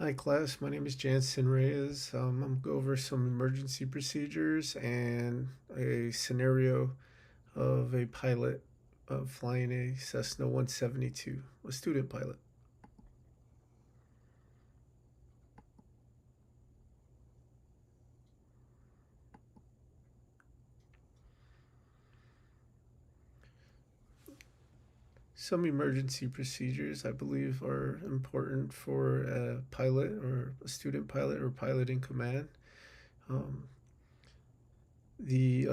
Hi, class. My name is Jansen Reyes. I'm going to go over some emergency procedures and a scenario of a pilot flying a Cessna 172, a student pilot. Some emergency procedures, I believe, are important for a pilot or a student pilot or pilot in command. Um, the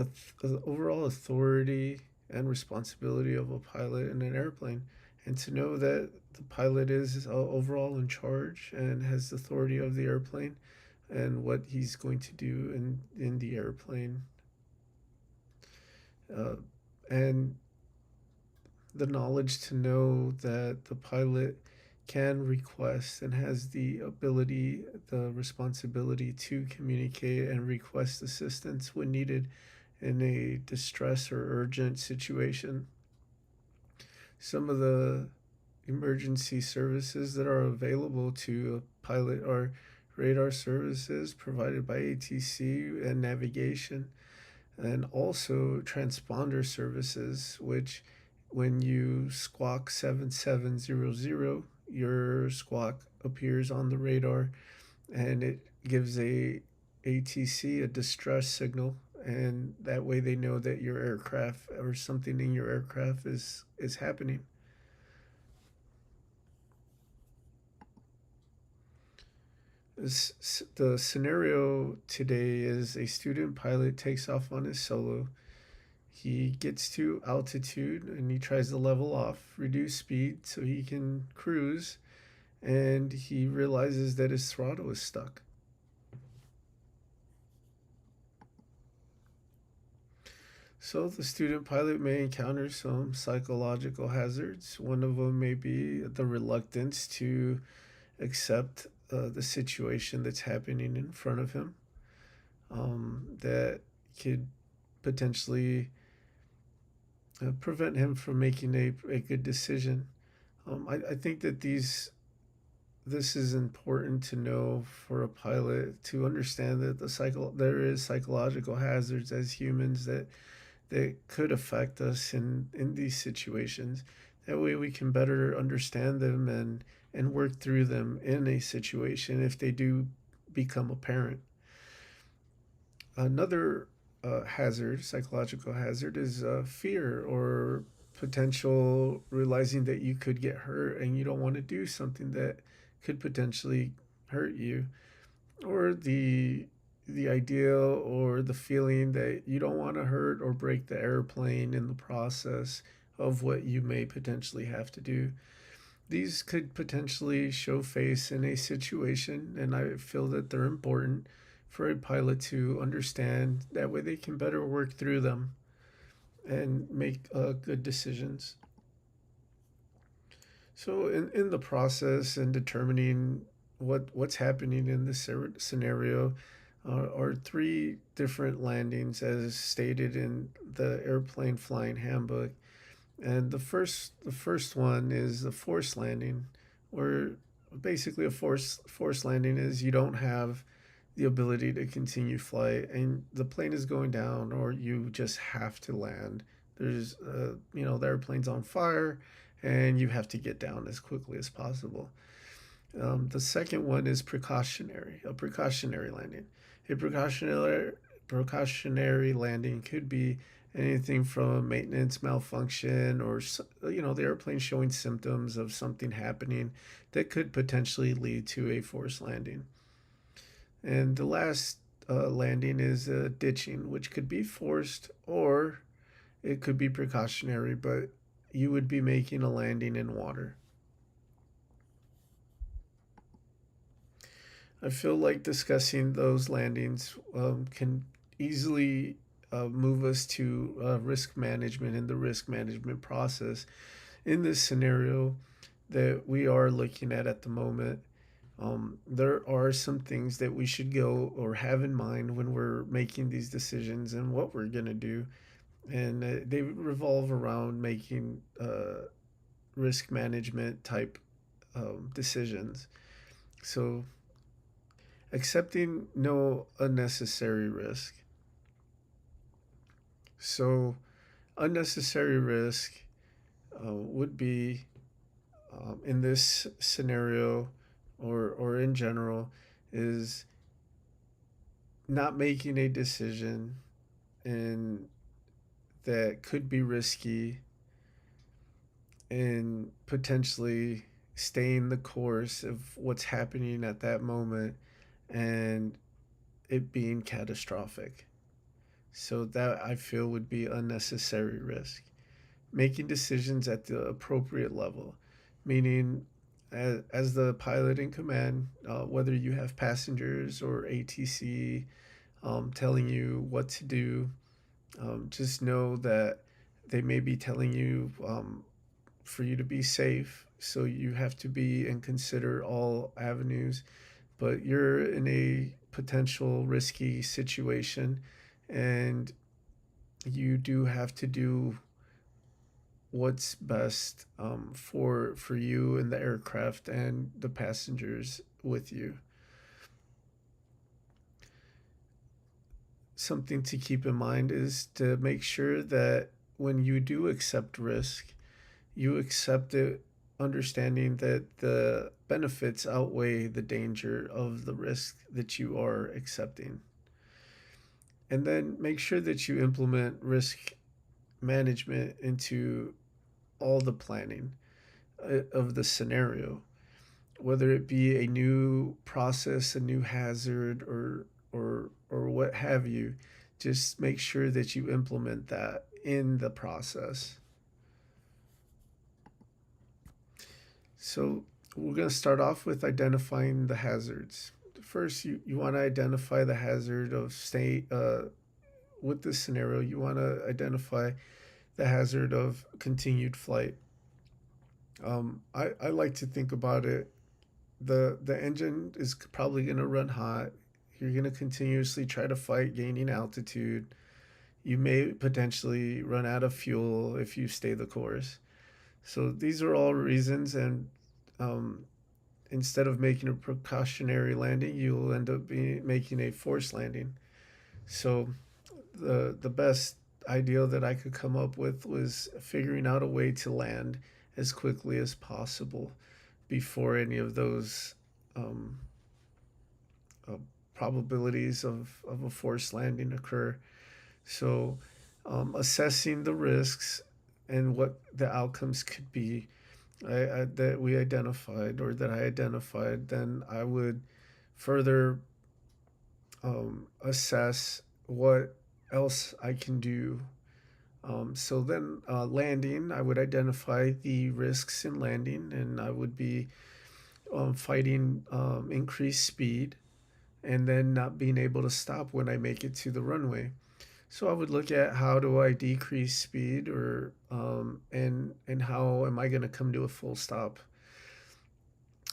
overall authority and responsibility of a pilot in an airplane, and to know that the pilot is overall in charge and has the authority of the airplane and what he's going to do in the airplane, uh, and the knowledge to know that the pilot can request and has the ability, the responsibility to communicate and request assistance when needed in a distress or urgent situation. Some of the emergency services that are available to a pilot are radar services provided by ATC and navigation, and also transponder services, which when you squawk 7700, your squawk appears on the radar and it gives a ATC a distress signal, and that way they know that your aircraft or something in your aircraft is happening. The scenario today is a student pilot takes off on his solo. He gets to altitude and he tries to level off, reduce speed so he can cruise, and he realizes that his throttle is stuck. So the student pilot may encounter some psychological hazards. One of them may be the reluctance to accept the situation that's happening in front of him. That could potentially prevent him from making a good decision. I think that this is important to know for a pilot to understand that there is psychological hazards as humans that could affect us in these situations. That way we can better understand them and work through them in a situation if they do become apparent. Another psychological hazard, is fear or potential realizing that you could get hurt and you don't want to do something that could potentially hurt you, or the idea or the feeling that you don't want to hurt or break the airplane in the process of what you may potentially have to do. These could potentially show face in a situation, and I feel that they're important for a pilot to understand. That way, they can better work through them and make good decisions. So, in the process and determining what's happening in this scenario, are three different landings as stated in the airplane flying handbook. And the first one is the forced landing, where basically a forced landing is you don't have the ability to continue flight and the plane is going down or you just have to land. There's the airplane's on fire and you have to get down as quickly as possible. The second one is a precautionary landing. A precautionary landing could be anything from maintenance malfunction or the airplane showing symptoms of something happening that could potentially lead to a forced landing. And the last landing is ditching, which could be forced or it could be precautionary, but you would be making a landing in water. I feel like discussing those landings can easily move us to risk management and the risk management process in this scenario that we are looking at the moment. There are some things that we should go or have in mind when we're making these decisions and what we're going to do. And they revolve around making risk management type decisions. So Accepting no unnecessary risk. So, unnecessary risk would be in this scenario or in general is not making a decision and that could be risky and potentially staying the course of what's happening at that moment and it being catastrophic. So that I feel would be unnecessary risk. Making decisions at the appropriate level, meaning as the pilot in command, whether you have passengers or ATC telling you what to do, just know that they may be telling you for you to be safe. So you have to be and consider all avenues, but you're in a potential risky situation and you do have to do what's best for you and the aircraft and the passengers with you. Something to keep in mind is to make sure that when you do accept risk, you accept it understanding that the benefits outweigh the danger of the risk that you are accepting. And then make sure that you implement risk management into all the planning of the scenario, whether it be a new process, a new hazard, or what have you. Just make sure that you implement that in the process. So we're going to start off with identifying the hazards. First, you want to identify the hazard of stay with this scenario. You want to identify the hazard of continued flight. I like to think about it. The engine is probably going to run hot. You're going to continuously try to fight gaining altitude. You may potentially run out of fuel if you stay the course. So these are all reasons, and um, instead of making a precautionary landing, you'll end up making a forced landing. So the best ideal that I could come up with was figuring out a way to land as quickly as possible before any of those um, uh, probabilities of a forced landing occur. So, assessing the risks and what the outcomes could be that we identified or that I identified, then I would further assess what else I can do. So then, landing, I would identify the risks in landing, and I would be fighting increased speed and then not being able to stop when I make it to the runway. So I would look at how do I decrease speed or and how am I going to come to a full stop.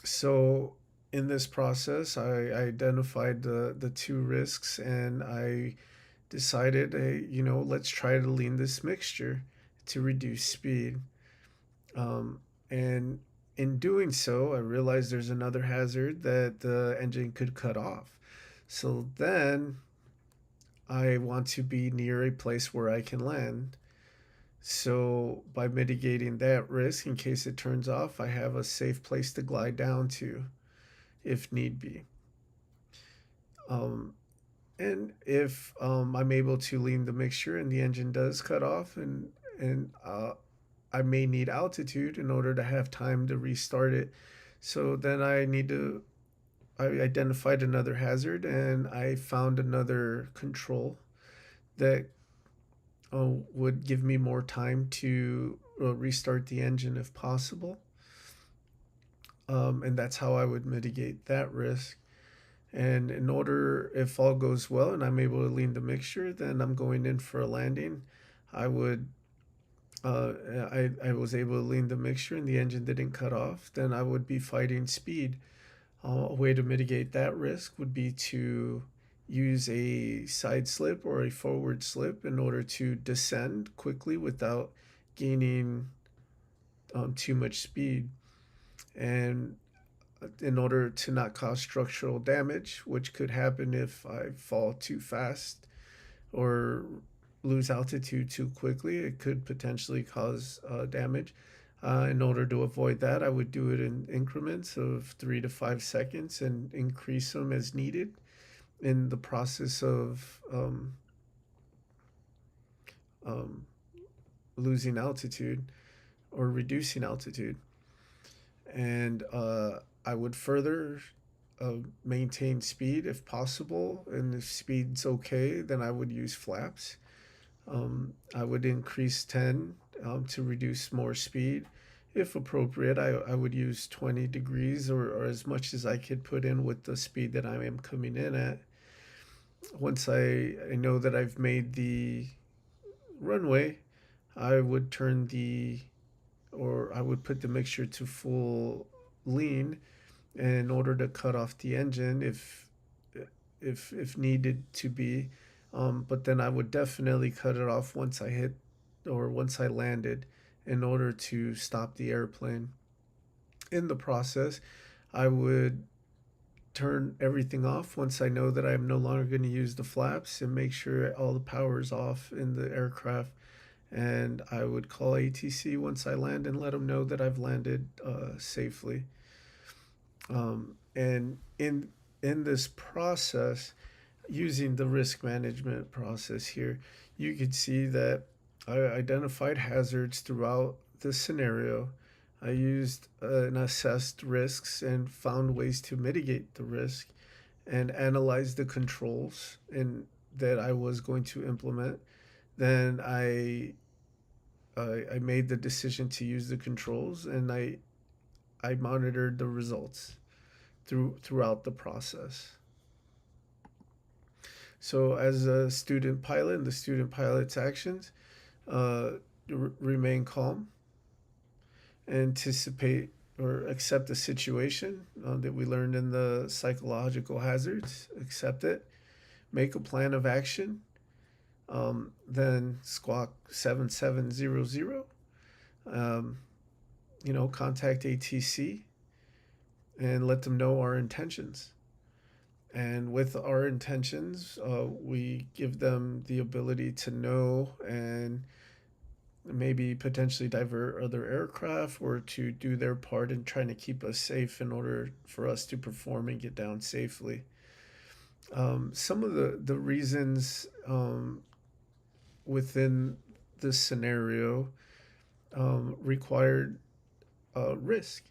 So in this process, I identified the two risks and I decided, hey, let's try to lean this mixture to reduce speed. And in doing so, I realized there's another hazard that the engine could cut off. So then I want to be near a place where I can land. So by mitigating that risk in case it turns off, I have a safe place to glide down to if need be. Um, and if I'm able to lean the mixture and the engine does cut off and I may need altitude in order to have time to restart it. So then I identified another hazard and I found another control that would give me more time to restart the engine if possible. And that's how I would mitigate that risk. And in order, if all goes well and I'm able to lean the mixture, then I'm going in for a landing. I would, uh, I was able to lean the mixture and the engine didn't cut off, then I would be fighting speed. A way to mitigate that risk would be to use a side slip or a forward slip in order to descend quickly without gaining too much speed. And in order to not cause structural damage, which could happen if I fall too fast or lose altitude too quickly. It could potentially cause damage. In order to avoid that, I would do it in increments of 3 to 5 seconds and increase them as needed in the process of um, losing altitude or reducing altitude. And I would further maintain speed if possible. And if speed's okay, then I would use flaps. I would increase 10 to reduce more speed. If appropriate, I would use 20 degrees or as much as I could put in with the speed that I am coming in at. Once I know that I've made the runway, I would turn the, or I would put the mixture to full lean in order to cut off the engine if needed to be. But then I would definitely cut it off once I hit or once I landed in order to stop the airplane. In the process, I would turn everything off once I know that I'm no longer going to use the flaps and make sure all the power is off in the aircraft. And I would call ATC once I land and let them know that I've landed safely. And in this process, using the risk management process here, you could see that I identified hazards throughout the scenario. I used and assessed risks and found ways to mitigate the risk and analyzed the controls that I was going to implement. Then I made the decision to use the controls and I monitored the results throughout the process. So as a student pilot, the student pilot's actions, uh, remain calm, anticipate or accept the situation that we learned in the psychological hazards, accept it, make a plan of action, then squawk 7700, um, contact ATC and let them know our intentions. And with our intentions, we give them the ability to know and maybe potentially divert other aircraft or to do their part in trying to keep us safe in order for us to perform and get down safely. Some of the reasons within this scenario required risk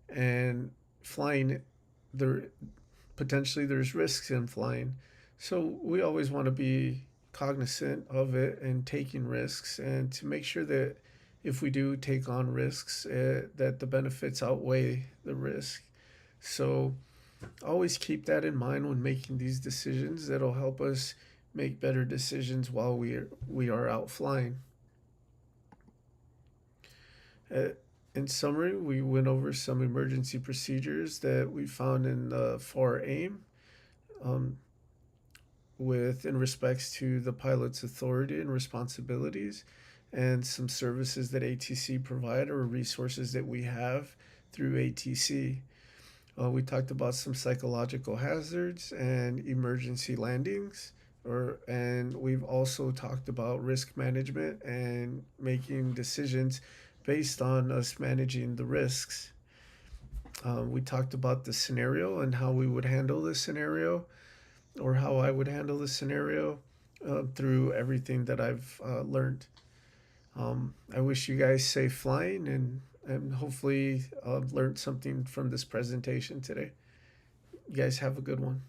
and flying there potentially there's risks in flying, so we always want to be cognizant of it and taking risks and to make sure that if we do take on risks that the benefits outweigh the risk. So always keep that in mind when making these decisions. That'll help us make better decisions while we are out flying. Uh, in summary, we went over some emergency procedures that we found in the FAR AIM, um, with in respects to the pilot's authority and responsibilities, and some services that ATC provide or resources that we have through ATC. We talked about some psychological hazards and emergency landings, and we've also talked about risk management and making decisions based on us managing the risks. We talked about the scenario and how we would handle this scenario, or how I would handle this scenario through everything that I've learned. I wish you guys safe flying and hopefully learned something from this presentation today. You guys have a good one.